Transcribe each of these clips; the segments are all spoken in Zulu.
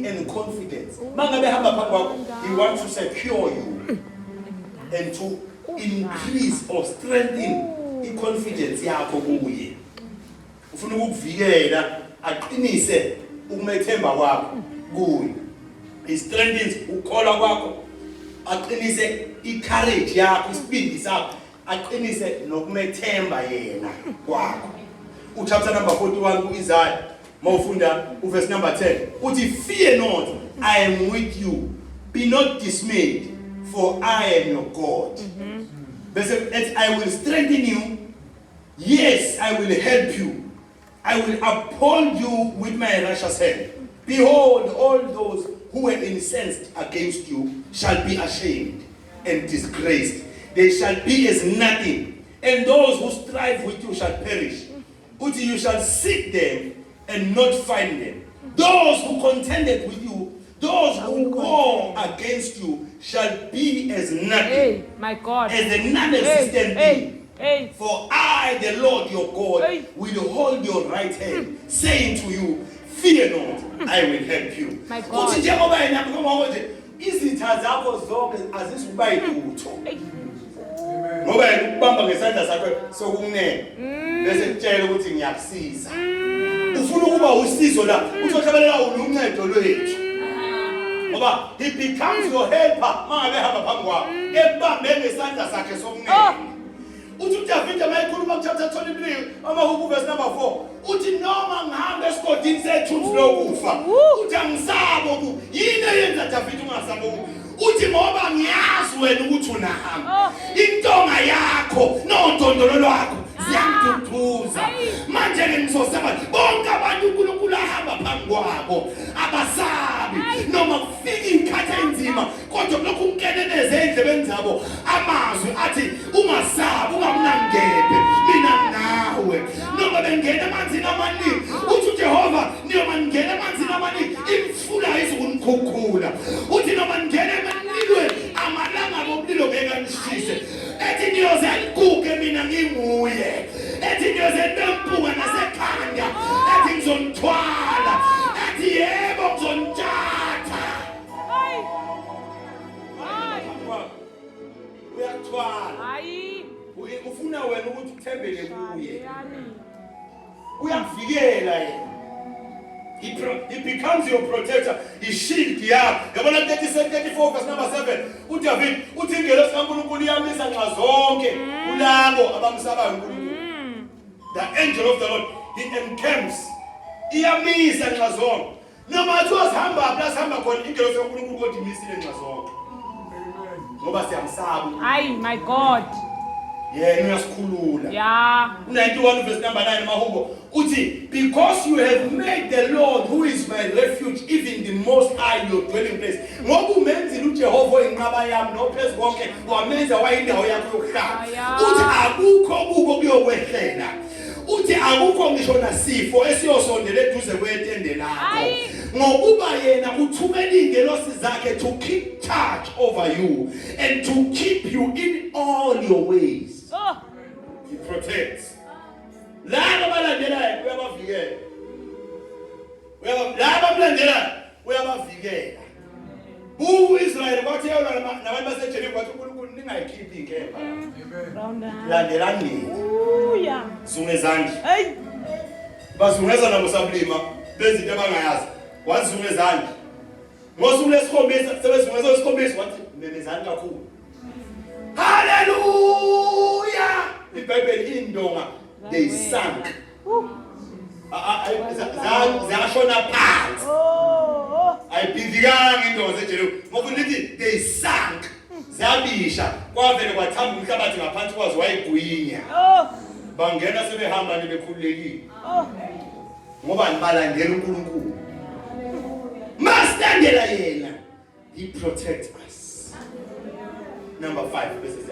and confidence. Mangabe hamba phambi kwakho, he wants to secure you and to increase or strengthen i-confidence yakho kuye. Ufuna ukukuvikela, aqinise ukumethemba kwakho kuye. He strengthens ukholwa kwakho, aqinise i-courage yakho, isibindi sakho, aqinise nokumethemba yena kwakho. Chapter number 41 ku-Isaiah, mawufunda verse number 10. Uthi, fear not, I am with you. Be not dismayed, for I am your God. I will strengthen you. Yes, I will help you. I will uphold you with my righteous hand. Behold, all those who were incensed against you shall be ashamed and disgraced. They shall be as nothing, and those who strive with you shall perish. But you shall seek them and not find them. Those who contended with you, those who war against you, shall be as nothing. Hey, my God. As a non-existent being. Hey. For I, the Lord your God, will hold your right hand, saying to you, fear not, I will help you. My God. Izitha zakho zonke azisukuba yibutho. Ngoba ukubamba ngesandla sakho sokunene bese kutshela ukuthi ngiyakusiza. Ufuna ukuba usizo la, uthohlabelela uncedo lwethu. Ngoba he becomes your helper mangabe hamba phambi kwakho ebambe ngesandla sakhe sokunene. Uthi uDavid mayikhuluma kuchapter 23 amahubo verse number 4 uthi noma ngihamba esigodini sethunzi lokufa uthi angisabi ku yini eyenza David ungasabi uthi ngoba ngiyazi wena ukuthi unahamba intonga yakho nodondolo lwakho ziyangidudhuza manje ngizosaba bonke abantu uNkulunkulu ahamba phambi kwabo abasabi noma kufika ikhathi enzima kodwa lokhu unkeneneze endlebeni zabo amazwi athi ungasabi ungamnangebe mina nawe noma bengena amanzini amaningi uthi uJehova noma ngena amanzini amaningi imfula izokunikhukhula uthi noma ngena emanilweni amalanga bomlilo ngeke ngishise ethi niyoze aliguge mina nginguye ethi niyoze bempuka nasekhanda ethi ngizonithwala ethi yebo ngizonithatha uyathwala Hayi. ufuna wena ukuthi uthembele kuye uyakuvikela yena. He becomes your protector. He shield yakho. Yabona 34 verse number 7. uDavid uthi ingelosi kaNkulunkulu iyamisa nxa zonke kulabo abamsabayo uNkulunkulu. The angel of the Lord, he encamps. Iyamisa nxa zonke. Noma athi wasihamba plus hamba khona ingelosi kaNkulunkulu kodwa imisile nxa zonke. Ngoba siyamsaba. Hayi, my God. Yena uyasikhulula. Yeah. 91 verse number 9 mahubo uthi because you have made the Lord who is my refuge even the most high your dwelling place ngoba umenzile uJehova inqaba yami nophezulu konke wamenza wayindawo yakho yokuhlala uthi akukho kubo kuyokwehlela uthi akukho ngisho nasifo esiyosondela eduze kwetende lakho ngokuba yena uthumela ingelosi zakhe to keep charge over you and to keep you in all your ways. He protects. Laba balandelayo uyabavikela. Laba balandelayo uyabavikela. U-Israyeli kwathi nabantu baseJeriko kwathi uNkulunkulu ningayikhiphi inkemba. Landelani. Hallelujah. Zungezandla. Hey. Bazungeza nabo sablima bezinto abangayazi. Wazungezandla. Ngosuku lesikhombisa sebezungeza isikhombisa wathi memezani kakhulu. Hallelujah. IBhayibheli indonga they sank. Zashona phansi. Ayibhidlikanga indonga zeJeriko. Ngoba lithi they sank. Zabisha kwavele kwathamba umhlabathi ngaphansi kwazo wayigwinya. Bangena sebehamba bekhululekile. Ngoba nibalandela uNkulunkulu. Maslandela yena. He protects us. Number 5 verses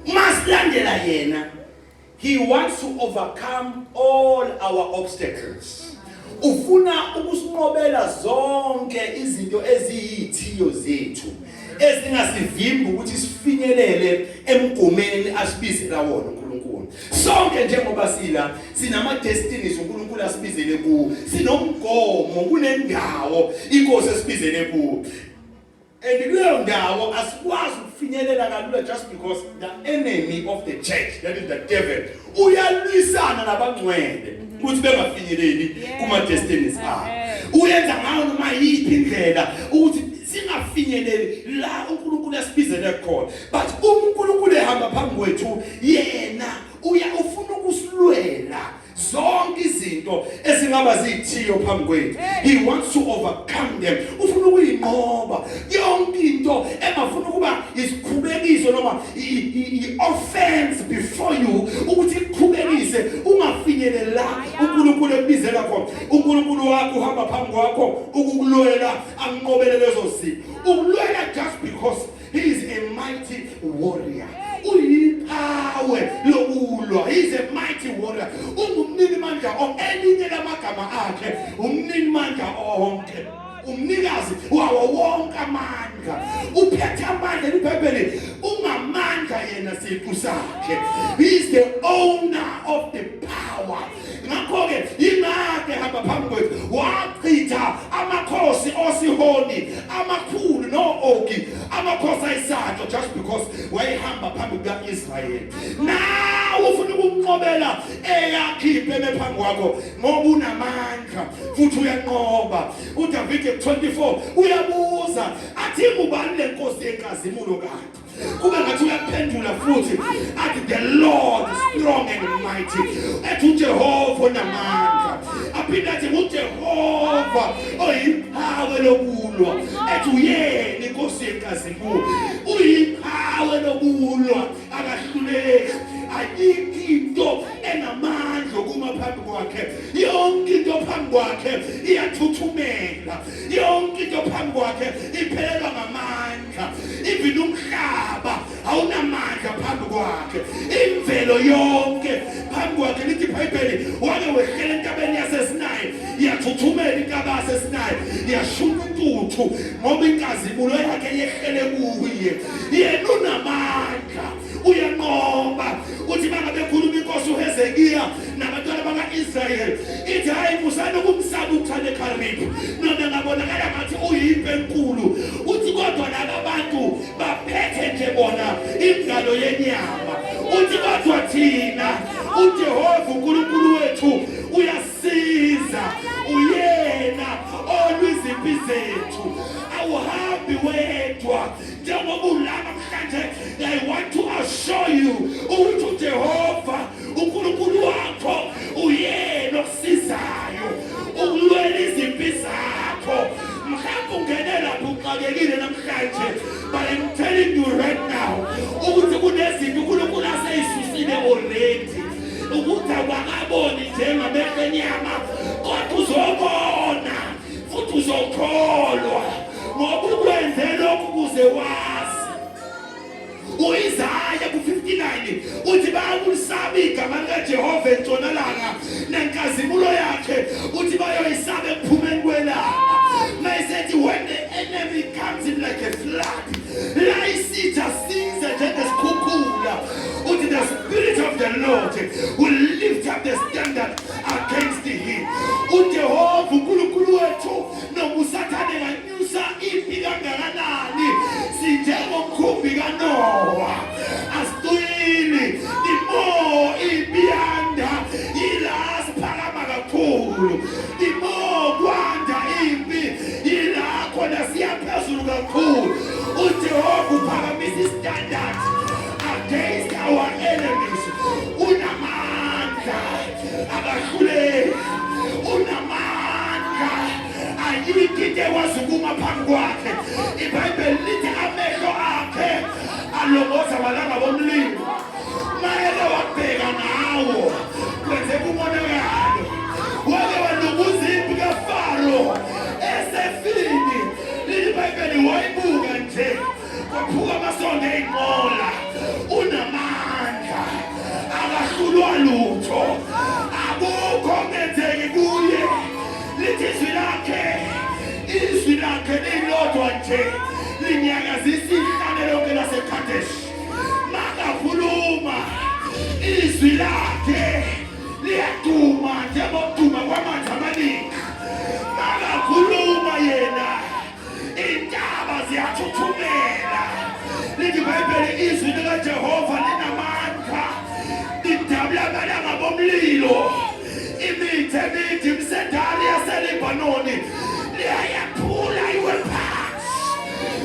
maslandela yena. He wants to overcome all our obstacles. Ufuna ukusinqobela zonke izinto eziyithiyo zethu ezingasivimbi ukuthi sifinyelele emgomeni asibizela wona uNkulunkulu. sonke njengoba sinama destinies uNkulunkulu asibizele kuwo, sinomgomo kunendawo inkosi esibizele kuwo. And kuleyo ndawo asikwazi ukufinyelela kalula just because the enemy of the church, that is the devil, uyalwisana nabangcwele ukuthi bengafinyeleli kuma destinies abo. Uyenza ngayo noma yiphi indlela ukuthi singafinyeleli la uNkulunkulu asibizele khona. But uNkulunkulu ehamba phambi kwethu yena ufuna ukusilwela zonke izinto esingaba zithiyo phambi kwethu. He wants to overcome them. Ufuna ukuyinqoba yonke into engafuna ukuba isiqhubekise noma i-offense before you ukuthi iqhubekise ungafinyelela uNkulunkulu ebizela khona. uNkulunkulu wakho uhamba phambi kwakho ukukulwela anqobele lezo zinto. Ukulwela just because he is a mighty warrior. Uyipower lokulwa. He is a mighty warrior. Ungumnini mandla elinye lamagama akhe, umnini mandla onke, umnikazi wawo wonke amandla. Uphethe amandla iBhayibheli ungamandla yena siqu sakhe. He is the owner of the power. Ngakho ke ingakho hamba phambi kwethu wachitha amakhosi osihoni amakhulu no-ogi amakhosi ayisatho just because wayehamba phambi kukaIsrayeli. Now ufuna ukumnqobela eyakhiphe phambi kwakho ngoba unamandla futhi uyanqoba. uDavid 24 uyabuza athi ngubani lenkosi yenkazimulo kade? Kube ngathi uyaphendula futhi athi the Lord is strong and mighty. Ethi uJehova unamandla. Aphinda athi uJehova oyipower lokulwa. Ethi uyena inkosi yenkazimulo. Uyipower lokulwa akahluleki. Ayikho into enamandla kuma phambi kwakhe. Yonke into phambi kwakhe iyathuthumela. Yonke into phambi kwakhe iphelelwa ngamandla. Even umhlaba awunamandla phambi kwakhe. Imvelo yonke phambi kwakhe. Lithi iBhayibheli wake wehlela entabeni yaseSinayi iyathuthumela intaba yaseSinayi iyashuma intuthu ngoba inkazimulo yakhe yehlele kuye. Yena unamandla uyanqoba. Uthi bangabe khuluma inkosi uHezekiya nabantwana bakaIsrayeli ithi hayi musana kumsaba uthande Khariphi noma ngabonakala ngathi uyimpe enkulu. Uthi kodwa laba bantu baphethe nje bona ingalo yenyama. Uthi kodwa thina uJehova uNkulunkulu wethu uyasiza. Uyena olwizimpi zethu awuhambi wedwa njengoba ulama namhlanje. I want to assure you ukuthi uJehova uNkulunkulu wakho uyena osizayo ukulwela izimpi zakho. Mhlawumbe ungene lapho uxakekile namhlanje, but I'm telling you right now ukuthi kunezinto uNkulunkulu aseyisusile already ukuthi awakaboni njengamehlo enyama kodwa uzobona futhi uzokholwa ngoba ukwenze lokhu kuze wazi. uIsaya ku59 uthi bayakulisaba igama likaJehova entshonalanga nenkazimulo yakhe uthi bayoyisaba ekuphumeni kwelanga. Mayisethi when the enemy comes in like a flood la isitha size njengesikhukhula uthi the spirit of the Lord will lift up the standard against him. uJehova uNkulunkulu wethu noma uSathane nganyusa impi kangakanani sinjengomkhumbi kaNoah asitwini imo ibiyanda ila siphakama kakhulu. Imo kwanda impi ila khona siyaphezulu kakhulu. uJehova uphakamisa istandard against our enemies. Unamandla akahluleki. Unamandla ayikho into ewazukuma phambi kwakhe. iBhayibheli lithi amehlo akhe alongoza abalanga bomlilo. Mayeke wabheka ngawo kwenzeka umonakalo. Wake walunguza impi kaFaro esefini. Lithi iBhayibheli wayibuka nje kwaphuka amasondo ey'nqola. Unamandla akahlulwa lutho. Akukho okungenzeki kuye. Lithi izwi lakhe lilodwa nje linyakazisa ihlane lonke laseKhadeshi. Makakhuluma izwi izwi lakhe liyaduma njengokuduma kwamanzi amaningi. Makakhuluma yena intaba ziyathuthumela. Lithi iBhayibheli izwi likaJehova linamandla lidabula amalanga bomlilo. Imithi emithi imsedali yaseLibanoni liyayaphula iwe phansi,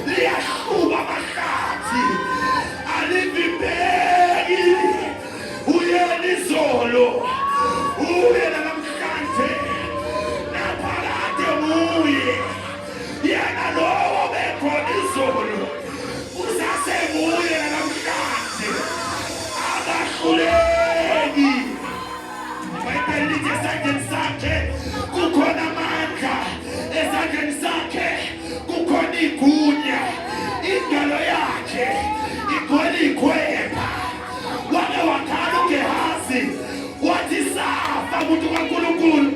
liyahluba amahlathi, alivimbeki. Uyena izolo, uyena namhlanje, naphakade nguye. Yena lowo bekhona izolo, usasenguye namhlanje, akahluleki. iBhayibheli lithi esandleni sakhe kukhona amandla, esandleni sakhe kukhona igunya, ingalo yakhe igcwele ikhwepha. Wake wakhala uGehazi wathi safa muntu kaNkulunkulu,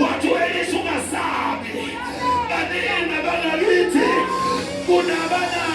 wathi Elisha ungasabi. Baningi abangalithi kunabana